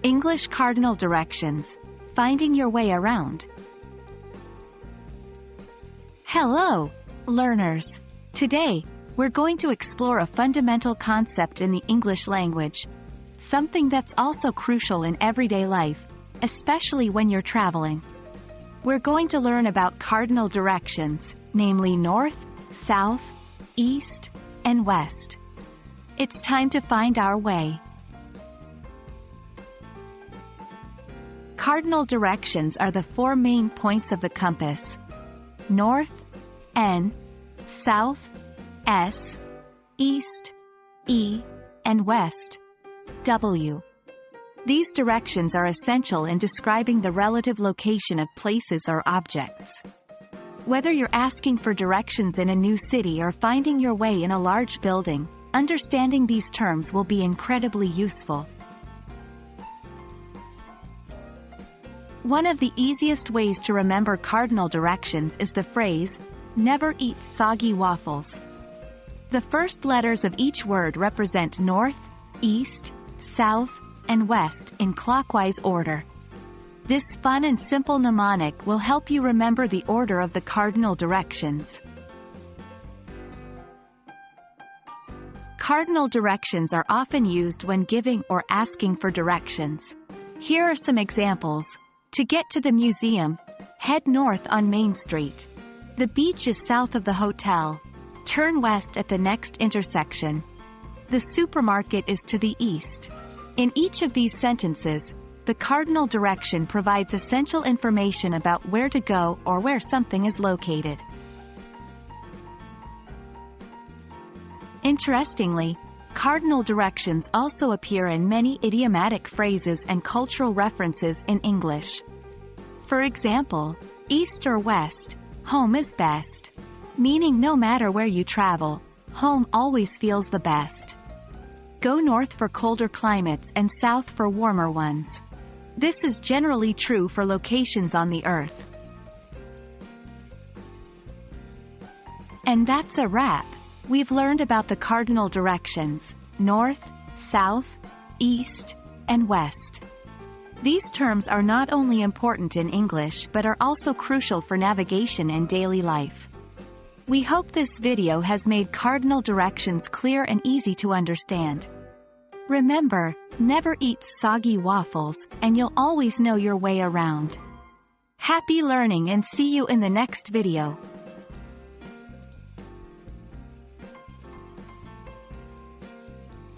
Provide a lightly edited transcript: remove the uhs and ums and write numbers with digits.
English Cardinal Directions, finding your way around. Hello, learners. Today, we're going to explore a fundamental concept in the English language, something that's also crucial in everyday life, especially when you're traveling. We're going to learn about cardinal directions, namely north, south, east, and west. It's time to find our way. Cardinal directions are the four main points of the compass: north, N, south, S, east, E, and west, W. These directions are essential in describing the relative location of places or objects. Whether you're asking for directions in a new city or finding your way in a large building, understanding these terms will be incredibly useful. One of the easiest ways to remember cardinal directions is the phrase, "Never eat soggy waffles." The first letters of each word represent north, east, south, and west in clockwise order. This fun and simple mnemonic will help you remember the order of the cardinal directions. Cardinal directions are often used when giving or asking for directions. Here are some examples. To get to the museum, head north on Main Street. The beach is south of the hotel. Turn west at the next intersection. The supermarket is to the east. In each of these sentences, the cardinal direction provides essential information about where to go or where something is located. Interestingly, cardinal directions also appear in many idiomatic phrases and cultural references in English. For example, east or west, home is best, meaning no matter where you travel, home always feels the best. Go north for colder climates and south for warmer ones. This is generally true for locations on the Earth. And that's a wrap. We've learned about the cardinal directions: north, south, east, and west. These terms are not only important in English but are also crucial for navigation and daily life. We hope this video has made cardinal directions clear and easy to understand. Remember, never eat soggy waffles, and you'll always know your way around. Happy learning and see you in the next video.